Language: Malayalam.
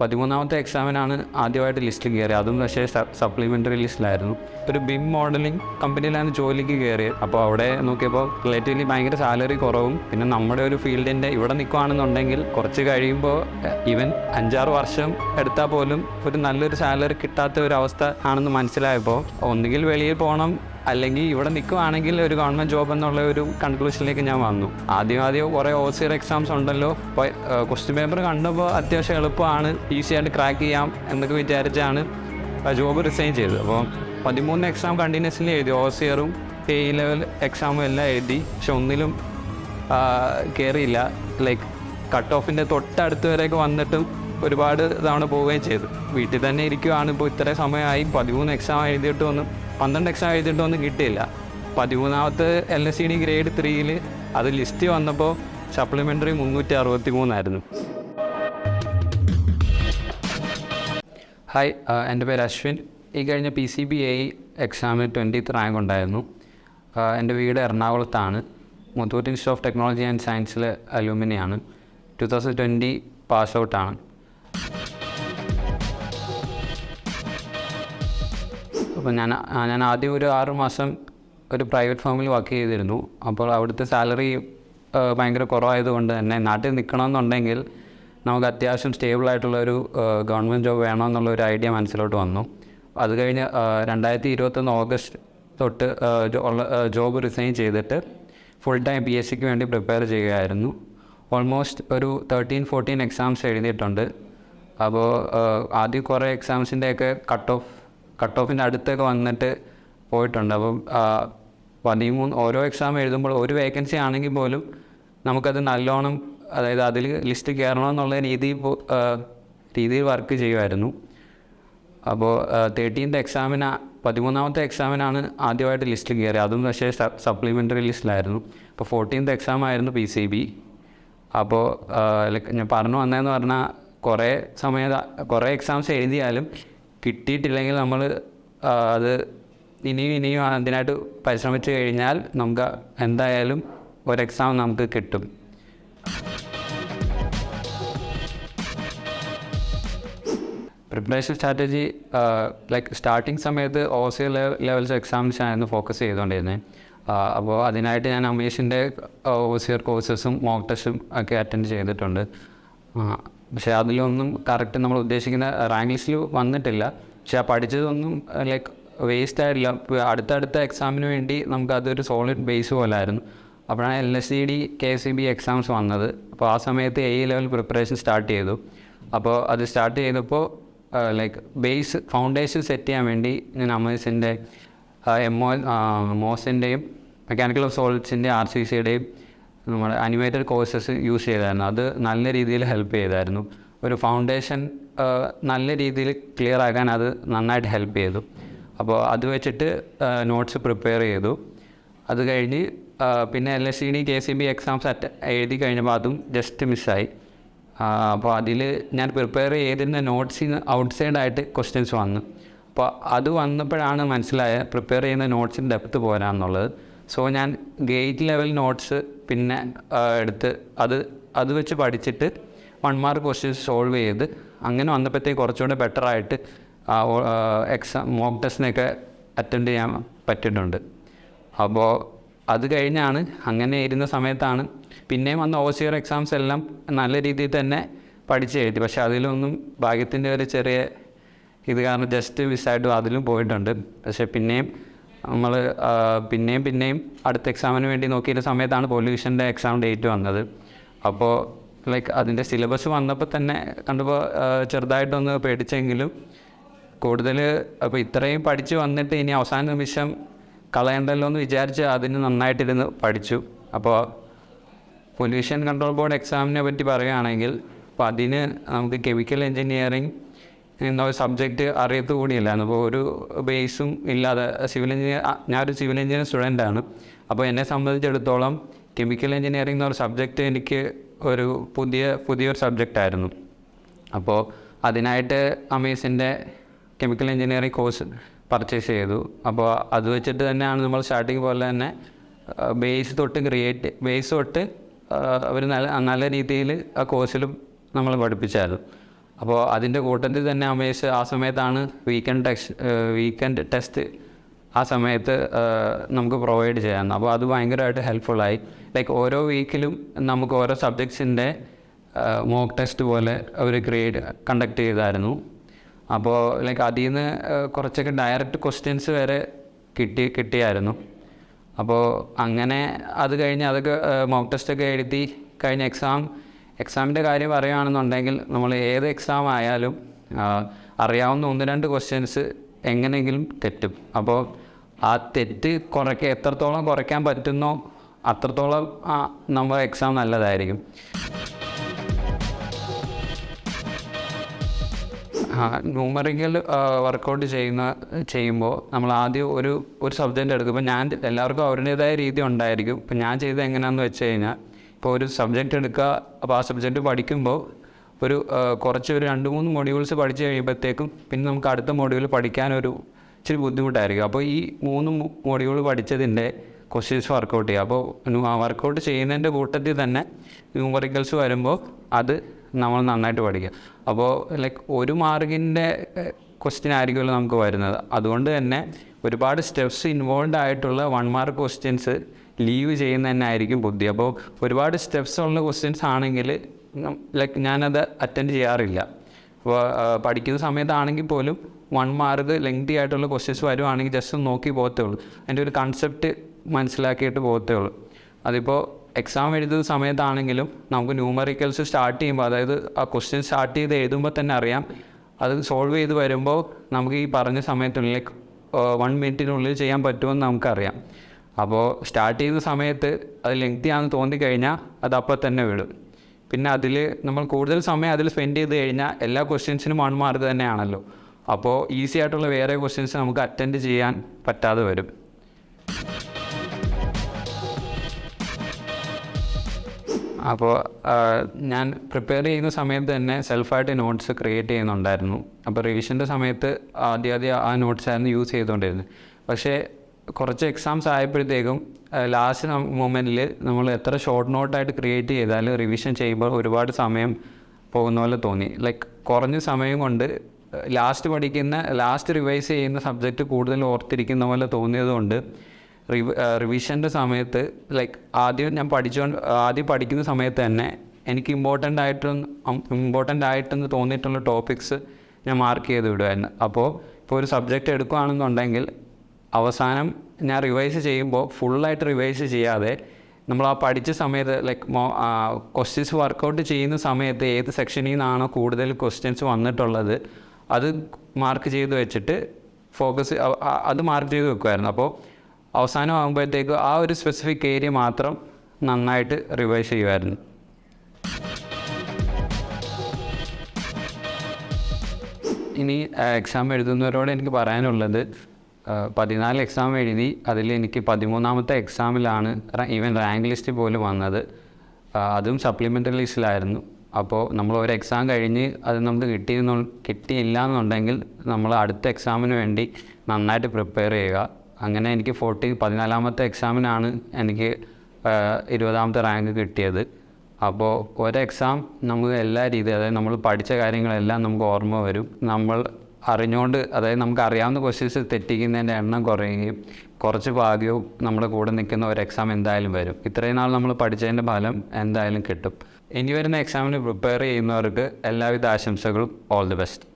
13ാമത്തെ എക്സാമിനാണ് ആദ്യമായിട്ട് ലിസ്റ്റ് കയറിയത്. അതും പക്ഷേ സപ്ലിമെൻ്ററി ലിസ്റ്റിലായിരുന്നു. ഒരു BIM മോഡലിംഗ് കമ്പനിയിലാണ് ജോലിക്ക് കയറിയത്. അപ്പോൾ അവിടെ നോക്കിയപ്പോൾ റിലേറ്റീവ്ലി ഭയങ്കര സാലറി കുറവും, പിന്നെ നമ്മുടെ ഒരു ഫീൽഡിൻ്റെ ഇവിടെ നിൽക്കുകയാണെന്നുണ്ടെങ്കിൽ കുറച്ച് കഴിയുമ്പോൾ ഈവൻ 5-6 വർഷം എടുത്താൽ പോലും ഒരു നല്ലൊരു സാലറി കിട്ടാത്ത ഒരു അവസ്ഥ ആണെന്ന് മനസ്സിലായപ്പോൾ ഒന്നുകിൽ വെളിയിൽ പോകണം, അല്ലെങ്കിൽ ഇവിടെ നിൽക്കുകയാണെങ്കിൽ ഒരു ഗവൺമെൻറ് ജോബ് എന്നുള്ള ഒരു കൺക്ലൂഷനിലേക്ക് ഞാൻ വന്നു. ആദ്യം കുറേ OCR എക്സാംസ് ഉണ്ടല്ലോ, അപ്പോൾ ക്വസ്റ്റ്യൻ പേപ്പർ കണ്ടപ്പോൾ അത്യാവശ്യം എളുപ്പമാണ്, ഈസി ആയിട്ട് ക്രാക്ക് ചെയ്യാം എന്നൊക്കെ വിചാരിച്ചാണ് ജോബ് റിസൈൻ ചെയ്തത്. അപ്പോൾ 13 എക്സാം കണ്ടിന്യൂസ്ലി എഴുതി, OCRഉം A ലെവൽ എക്സാമും എല്ലാം എഴുതി. പക്ഷെ ഒന്നിലും കയറിയില്ല. ലൈക്ക് കട്ട് ഓഫിൻ്റെ തൊട്ടടുത്ത് വരെയൊക്കെ വന്നിട്ടും ഒരുപാട് തവണ പോവുകയും ചെയ്തു. വീട്ടിൽ തന്നെ ഇരിക്കുകയാണ്. ഇപ്പോൾ ഇത്രയും സമയമായി 13 എക്സാം എഴുതിയിട്ടൊന്നും 12 എക്സാം എഴുതിയിട്ടൊന്നും കിട്ടിയില്ല. 13ാമത്തെ LSCD ഗ്രേഡ് 3ൽ അത് ലിസ്റ്റ് വന്നപ്പോൾ സപ്ലിമെൻ്ററി 363 ഹായ്, എൻ്റെ പേര് അശ്വിൻ. ഈ കഴിഞ്ഞ PCBA എക്സാമിന് 20th റാങ്ക് ഉണ്ടായിരുന്നു. എൻ്റെ വീട് എറണാകുളത്താണ്. Muthoot institute of technology and സയൻസിലെ അലൂമിനിയാണ്. 2020 പാസ് ഔട്ടാണ്. അപ്പോൾ ഞാൻ ആദ്യം ഒരു 6 മാസം ഒരു പ്രൈവറ്റ് ഫേമിൽ വർക്ക് ചെയ്തിരുന്നു. അപ്പോൾ അവിടുത്തെ സാലറി ഭയങ്കര കുറവായതുകൊണ്ട് തന്നെ നാട്ടിൽ നിൽക്കണമെന്നുണ്ടെങ്കിൽ നമുക്ക് അത്യാവശ്യം സ്റ്റേബിളായിട്ടുള്ളൊരു ഗവൺമെൻറ് ജോബ് വേണമെന്നുള്ളൊരു ഐഡിയ മനസ്സിലോട്ട് വന്നു. അത് കഴിഞ്ഞ് 2021 ഓഗസ്റ്റ് തൊട്ട് ജോബ് റിസൈൻ ചെയ്തിട്ട് ഫുൾ ടൈം PSCക്ക് വേണ്ടി പ്രിപ്പയർ ചെയ്യുകയായിരുന്നു. ഓൾമോസ്റ്റ് ഒരു 13-14 എക്സാംസ് എഴുതിയിട്ടുണ്ട്. അപ്പോൾ ആദ്യം കുറേ എക്സാംസിൻ്റെയൊക്കെ കട്ട് ഓഫിൻ്റെ അടുത്തൊക്കെ വന്നിട്ട് പോയിട്ടുണ്ട്. അപ്പം 13 ഓരോ എക്സാം എഴുതുമ്പോൾ ഒരു വേക്കൻസി ആണെങ്കിൽ പോലും നമുക്കത് നല്ലോണം, അതായത് അതിൽ ലിസ്റ്റ് കയറണമെന്നുള്ള രീതിയിൽ വർക്ക് ചെയ്യുമായിരുന്നു. അപ്പോൾ 13ാമത്തെ എക്സാമിനാണ് ആദ്യമായിട്ട് ലിസ്റ്റ് കയറിയത്. അതും പക്ഷേ സപ്ലിമെൻ്ററി ലിസ്റ്റിലായിരുന്നു. അപ്പോൾ 14th എക്സാം ആയിരുന്നു PCB. അപ്പോൾ ഞാൻ പറഞ്ഞു വന്നതെന്ന് പറഞ്ഞാൽ കുറേ എക്സാംസ് എഴുതിയാലും കിട്ടിയിട്ടില്ലെങ്കിൽ നമ്മൾ അത് ഇനിയും അതിനായിട്ട് പരിശ്രമിച്ച് കഴിഞ്ഞാൽ നമുക്ക് എന്തായാലും ഒരു എക്സാം നമുക്ക് കിട്ടും. പ്രിപ്പറേഷൻ സ്ട്രാറ്റജി ലൈക്ക് സ്റ്റാർട്ടിങ് സമയത്ത് OCR ലെവൽസ് എക്സാംസ് ആയിരുന്നു ഫോക്കസ് ചെയ്തുകൊണ്ടിരുന്നത്. അപ്പോൾ അതിനായിട്ട് ഞാൻ അമേസിൻ്റെ OCR കോഴ്സസും മോക്ക് ടെസ്റ്റും ഒക്കെ അറ്റൻഡ് ചെയ്തിട്ടുണ്ട്. പക്ഷേ അതിലൊന്നും കറക്റ്റ് നമ്മൾ ഉദ്ദേശിക്കുന്ന റാങ്ക് ലിസ്റ്റിൽ വന്നിട്ടില്ല. പക്ഷേ പഠിച്ചതൊന്നും ലൈക്ക് വേസ്റ്റ് ആയിട്ടില്ല. അടുത്തടുത്ത എക്സാമിന് വേണ്ടി നമുക്കതൊരു സോളിഡ് ബേസ് പോലായിരുന്നു. അപ്പോഴാണ് LSCD KCB എക്സാംസ് വന്നത്. അപ്പോൾ ആ സമയത്ത് A ലെവൽ പ്രിപ്പറേഷൻ സ്റ്റാർട്ട് ചെയ്തു. അപ്പോൾ അത് സ്റ്റാർട്ട് ചെയ്തപ്പോൾ ലൈക്ക് ഫൗണ്ടേഷൻ സെറ്റ് ചെയ്യാൻ വേണ്ടി ഞാൻ അമേസിൻ്റെ മോസിൻ്റെയും മെക്കാനിക്കൽ ഓഫ് സോളിഡ്സിൻ്റെ RCCയുടെയും നമ്മുടെ അനിമേറ്റഡ് കോഴ്സസ് യൂസ് ചെയ്തായിരുന്നു. അത് നല്ല രീതിയിൽ ഹെൽപ്പ് ചെയ്തായിരുന്നു. ഒരു ഫൗണ്ടേഷൻ നല്ല രീതിയിൽ ക്ലിയർ ആക്കാൻ അത് നന്നായിട്ട് ഹെൽപ്പ് ചെയ്തു. അപ്പോൾ അത് വെച്ചിട്ട് നോട്ട്സ് പ്രിപ്പയർ ചെയ്തു. അത് കഴിഞ്ഞ് പിന്നെ LSCD KCB എക്സാംസ് എഴുതി കഴിഞ്ഞപ്പോൾ അതും ജസ്റ്റ് മിസ്സായി. അപ്പോൾ അതിൽ ഞാൻ പ്രിപ്പയർ ചെയ്തിരുന്ന നോട്ട്സിന് ഔട്ട്സൈഡായിട്ട് ക്വസ്റ്റ്യൻസ് വന്നു. അപ്പോൾ അത് വന്നപ്പോഴാണ് പ്രിപ്പയർ ചെയ്യുന്ന നോട്ട്സിന് ഡെപ്ത്ത് പോരാന്നുള്ളത്. സോ ഞാൻ ഗേറ്റ് ലെവൽ നോട്ട്സ് പിന്നെ എടുത്ത് അത് വെച്ച് പഠിച്ചിട്ട് 1 മാർക്ക് ക്വസ്റ്റ്യൻസ് സോൾവ് ചെയ്ത് അങ്ങനെ വന്നപ്പോഴത്തേക്ക് കുറച്ചുകൂടെ ബെറ്ററായിട്ട് മോക്ക് ടെസ്റ്റിനൊക്കെ അറ്റൻഡ് ചെയ്യാൻ പറ്റിയിട്ടുണ്ട്. അപ്പോൾ അത് കഴിഞ്ഞാണ്, അങ്ങനെ ഇരുന്ന സമയത്താണ് പിന്നെയും വന്ന OCR എക്സാംസ് എല്ലാം നല്ല രീതിയിൽ തന്നെ പഠിച്ച് എഴുതി. പക്ഷേ അതിലൊന്നും ഭാഗ്യത്തിൻ്റെ ഒരു ചെറിയ ഇത് കാരണം ജസ്റ്റ് മിസ്സായിട്ടും അതിലും പോയിട്ടുണ്ട്. പക്ഷേ നമ്മൾ പിന്നെയും അടുത്ത എക്സാമിന് വേണ്ടി നോക്കിയ സമയത്താണ് പൊല്യൂഷൻ്റെ എക്സാം ഡേറ്റ് വന്നത്. അപ്പോൾ ലൈക്ക് അതിൻ്റെ സിലബസ് വന്നപ്പോൾ തന്നെ കണ്ടപ്പോൾ ചെറുതായിട്ടൊന്ന് പേടിച്ചെങ്കിലും കൂടുതൽ അപ്പോൾ ഇത്രയും പഠിച്ച് വന്നിട്ട് ഇനി അവസാന നിമിഷം കളയണ്ടല്ലോ എന്ന് വിചാരിച്ച് അതിന് നന്നായിട്ടിരുന്ന് പഠിച്ചു. അപ്പോൾ പൊല്യൂഷൻ കൺട്രോൾ ബോർഡ് എക്സാമിനെ പറ്റി പറയുകയാണെങ്കിൽ അപ്പോൾ അതിന് നമുക്ക് കെമിക്കൽ എൻജിനീയറിങ് എന്നൊരു സബ്ജക്റ്റ് അറിയത്തു കൂടിയില്ലായിരുന്നു. അപ്പോൾ ഒരു ബേസും ഇല്ലാതെ ഞാനൊരു സിവിൽ എഞ്ചിനീയർ സ്റ്റുഡൻ്റാണ്. അപ്പോൾ എന്നെ സംബന്ധിച്ചിടത്തോളം കെമിക്കൽ എൻജിനീയറിംഗ് എന്നൊരു സബ്ജക്റ്റ് എനിക്ക് ഒരു പുതിയൊരു സബ്ജക്റ്റായിരുന്നു. അപ്പോൾ അതിനായിട്ട് അമേസിൻ്റെ കെമിക്കൽ എൻജിനീയറിംഗ് കോഴ്സ് പർച്ചേസ് ചെയ്തു. അപ്പോൾ അത് വെച്ചിട്ട് തന്നെയാണ് നമ്മൾ സ്റ്റാർട്ടിങ് പോലെ തന്നെ ബേസ് തൊട്ട് അവർ നല്ല രീതിയിൽ ആ കോഴ്സിലും നമ്മൾ പഠിപ്പിച്ചായിരുന്നു. അപ്പോൾ അതിൻ്റെ കൂട്ടത്തിൽ തന്നെ അമേസ് ആ സമയത്താണ് വീക്കെൻഡ് ടെസ്റ്റ് ആ സമയത്ത് നമുക്ക് പ്രൊവൈഡ് ചെയ്യാമെന്ന്. അപ്പോൾ അത് ഭയങ്കരമായിട്ട് ഹെൽപ്ഫുള്ളായി. ലൈക്ക് ഓരോ വീക്കിലും നമുക്ക് ഓരോ സബ്ജക്ട്സിൻ്റെ മോക്ക് ടെസ്റ്റ് പോലെ അവർ കണ്ടക്ട് ചെയ്തായിരുന്നു. അപ്പോൾ ലൈക്ക് അതിൽ നിന്ന് കുറച്ചൊക്കെ ഡയറക്റ്റ് ക്വസ്റ്റ്യൻസ് വരെ കിട്ടിയായിരുന്നു. അപ്പോൾ അങ്ങനെ അത് കഴിഞ്ഞ് അതൊക്കെ മോക്ക് ടെസ്റ്റൊക്കെ എഴുതി കഴിഞ്ഞ എക്സാമിൻ്റെ കാര്യം പറയുകയാണെന്നുണ്ടെങ്കിൽ നമ്മൾ ഏത് എക്സാം ആയാലും അറിയാവുന്ന 1-2 ക്വസ്റ്റ്യൻസ് എങ്ങനെയെങ്കിലും തെറ്റും. അപ്പോൾ ആ തെറ്റ് എത്രത്തോളം കുറയ്ക്കാൻ പറ്റുന്നോ അത്രത്തോളം നമ്മുടെ എക്സാം നല്ലതായിരിക്കും. ന്യൂമറിക്കൽ വർക്കൗട്ട് ചെയ്യുമ്പോൾ നമ്മൾ ആദ്യം ഒരു സബ്ജക്റ്റ് എടുക്കും. ഇപ്പോൾ ഞാൻ എല്ലാവർക്കും അവരുടേതായ രീതി ഉണ്ടായിരിക്കും. ഇപ്പോൾ ഞാൻ ചെയ്തത് എങ്ങനെയാണെന്ന് വെച്ച് കഴിഞ്ഞാൽ, ഇപ്പോൾ ഒരു സബ്ജക്റ്റ് എടുക്കുക. അപ്പോൾ ആ സബ്ജക്റ്റ് പഠിക്കുമ്പോൾ ഒരു 2-3 മൊഡ്യൂൾസ് പഠിച്ച് കഴിയുമ്പോഴത്തേക്കും പിന്നെ നമുക്ക് അടുത്ത മൊഡ്യൂൾ പഠിക്കാനൊരു ഇച്ചിരി ബുദ്ധിമുട്ടായിരിക്കും. അപ്പോൾ ഈ 3 മൊഡ്യൂൾ പഠിച്ചതിൻ്റെ ക്വസ്റ്റ്യൻസ് വർക്കൗട്ട് ചെയ്യുക. അപ്പോൾ വർക്കൗട്ട് ചെയ്യുന്നതിൻ്റെ കൂട്ടത്തിൽ തന്നെ ന്യൂമറിക്കൽസ് വരുമ്പോൾ അത് നമ്മൾ നന്നായിട്ട് പഠിക്കുക. അപ്പോൾ ലൈക്ക് 1 മാർക്കിൻ്റെ ക്വസ്റ്റ്യൻ ആയിരിക്കുമല്ലോ നമുക്ക് വരുന്നത്. അതുകൊണ്ട് തന്നെ ഒരുപാട് സ്റ്റെപ്സ് ഇൻവോൾവ് ആയിട്ടുള്ള 1 മാർക്ക് ക്വസ്റ്റ്യൻസ് ലീവ് ചെയ്യുന്ന തന്നെ ആയിരിക്കും ബുദ്ധി. അപ്പോൾ ഒരുപാട് സ്റ്റെപ്സ് ഉള്ള ക്വസ്റ്റ്യൻസ് ആണെങ്കിൽ ലൈക്ക് ഞാനത് അറ്റൻഡ് ചെയ്യാറില്ല. അപ്പോൾ പഠിക്കുന്ന സമയത്താണെങ്കിൽ പോലും 1 മാർക്ക് ലെങ്തി ആയിട്ടുള്ള ക്വസ്റ്റ്യൻസ് വരുവാണെങ്കിൽ ജസ്റ്റ് നോക്കി പോകത്തേ ഉള്ളൂ. അതിൻ്റെ ഒരു കൺസെപ്റ്റ് മനസ്സിലാക്കിയിട്ട് പോകത്തേ ഉള്ളൂ. അതിപ്പോൾ എക്സാം എഴുതുന്ന സമയത്താണെങ്കിലും നമുക്ക് ന്യൂമറിക്കൽസ് സ്റ്റാർട്ട് ചെയ്യുമ്പോൾ, അതായത് ആ ക്വസ്റ്റ്യൻ സ്റ്റാർട്ട് ചെയ്ത് എഴുതുമ്പോൾ തന്നെ അറിയാം അത് സോൾവ് ചെയ്ത് വരുമ്പോൾ നമുക്ക് ഈ പറഞ്ഞ സമയത്തുള്ളിൽ ലൈക്ക് 1 മിനിറ്റിനുള്ളിൽ ചെയ്യാൻ പറ്റുമെന്ന് നമുക്കറിയാം. അപ്പോൾ സ്റ്റാർട്ട് ചെയ്യുന്ന സമയത്ത് അത് ലെങ്തി ആണെന്ന് തോന്നിക്കഴിഞ്ഞാൽ അത് അപ്പോൾ തന്നെ വിടും. പിന്നെ അതിൽ നമ്മൾ കൂടുതൽ സമയം അതിൽ സ്പെൻഡ് ചെയ്ത് കഴിഞ്ഞാൽ എല്ലാ ക്വസ്റ്റ്യൻസിനും 1 മാർക്ക് തന്നെയാണല്ലോ. അപ്പോൾ ഈസി ആയിട്ടുള്ള വേറെ ക്വസ്റ്റ്യൻസ് നമുക്ക് അറ്റൻഡ് ചെയ്യാൻ പറ്റാതെ വരും. അപ്പോൾ ഞാൻ പ്രിപ്പയർ ചെയ്യുന്ന സമയത്ത് തന്നെ സെൽഫായിട്ട് നോട്ട്സ് ക്രിയേറ്റ് ചെയ്യുന്നുണ്ടായിരുന്നു. അപ്പോൾ റിവിഷൻ്റെ സമയത്ത് ആദ്യം ആ നോട്ട്സായിരുന്നു യൂസ് ചെയ്തുകൊണ്ടിരുന്നത്. പക്ഷേ കുറച്ച് എക്സാംസ് ആയപ്പോഴത്തേക്കും ലാസ്റ്റ് മൊമെൻറ്റിൽ നമ്മൾ എത്ര ഷോർട്ട് നോട്ടായിട്ട് ക്രിയേറ്റ് ചെയ്താലും റിവിഷൻ ചെയ്യുമ്പോൾ ഒരുപാട് സമയം പോകുന്ന പോലെ തോന്നി. ലൈക്ക് കുറഞ്ഞ സമയം കൊണ്ട് ലാസ്റ്റ് റിവൈസ് ചെയ്യുന്ന സബ്ജക്റ്റ് കൂടുതൽ ഓർത്തിരിക്കുന്ന പോലെ തോന്നിയതുകൊണ്ട് റിവിഷൻ്റെ സമയത്ത് ലൈക്ക് ആദ്യം പഠിക്കുന്ന സമയത്ത് തന്നെ എനിക്ക് ഇമ്പോർട്ടൻ്റ് ആയിട്ടെന്ന് തോന്നിയിട്ടുള്ള ടോപ്പിക്സ് ഞാൻ മാർക്ക് ചെയ്ത് വിടുമായിരുന്നു. അപ്പോൾ ഒരു സബ്ജക്റ്റ് എടുക്കുകയാണെന്നുണ്ടെങ്കിൽ അവസാനം ഞാൻ റിവൈസ് ചെയ്യുമ്പോൾ ഫുള്ളായിട്ട് റിവൈസ് ചെയ്യാതെ നമ്മൾ ആ പഠിച്ച സമയത്ത് ലൈക്ക് ക്വസ്റ്റ്യൻസ് വർക്കൗട്ട് ചെയ്യുന്ന സമയത്ത് ഏത് സെക്ഷനിൽ നിന്നാണോ കൂടുതൽ ക്വസ്റ്റ്യൻസ് വന്നിട്ടുള്ളത് അത് മാർക്ക് ചെയ്ത് വെച്ചിട്ട് അത് മാർക്ക് ചെയ്ത് വെക്കുമായിരുന്നു. അപ്പോൾ അവസാനം ആകുമ്പോഴത്തേക്ക് ആ ഒരു സ്പെസിഫിക് ഏരിയ മാത്രം നന്നായിട്ട് റിവൈസ് ചെയ്യുമായിരുന്നു. ഇനി എക്സാം എഴുതുന്നവരോട് എനിക്ക് പറയാനുള്ളത്, 14 എക്സാം എഴുതി അതിൽ എനിക്ക് 13ാമത്തെ എക്സാമിലാണ് ഈവൻ റാങ്ക് ലിസ്റ്റ് പോലും വന്നത്. അതും സപ്ലിമെൻ്ററി ലിസ്റ്റിലായിരുന്നു. അപ്പോൾ നമ്മൾ ഒരു എക്സാം കഴിഞ്ഞ് അത് നമുക്ക് കിട്ടിയില്ല എന്നുണ്ടെങ്കിൽ നമ്മൾ അടുത്ത എക്സാമിന് വേണ്ടി നന്നായിട്ട് പ്രിപ്പയർ ചെയ്യുക. അങ്ങനെ എനിക്ക് 14ാമത്തെ എക്സാമിനാണ് എനിക്ക് 20ാമത്തെ റാങ്ക് കിട്ടിയത്. അപ്പോൾ ഒരു എക്സാം നമുക്ക് എല്ലാ രീതിയും, അതായത് നമ്മൾ പഠിച്ച കാര്യങ്ങളെല്ലാം നമുക്ക് ഓർമ്മ വരും. നമ്മൾ അറിഞ്ഞുകൊണ്ട്, അതായത് നമുക്ക് അറിയാവുന്ന ക്വസ്റ്റ്യൻസ് തെറ്റിക്കുന്നതിൻ്റെ എണ്ണം കുറയുകയും കുറച്ച് ഭാഗ്യവും നമ്മുടെ കൂടെ നിൽക്കുന്ന ഒരു എക്സാം എന്തായാലും വരും. ഇത്രയും നാൾ നമ്മൾ പഠിച്ചതിൻ്റെ ഫലം എന്തായാലും കിട്ടും. ഇനി വരുന്ന എക്സാമിന് പ്രിപ്പയർ ചെയ്യുന്നവർക്ക് എല്ലാവിധ ആശംസകളും. All the best.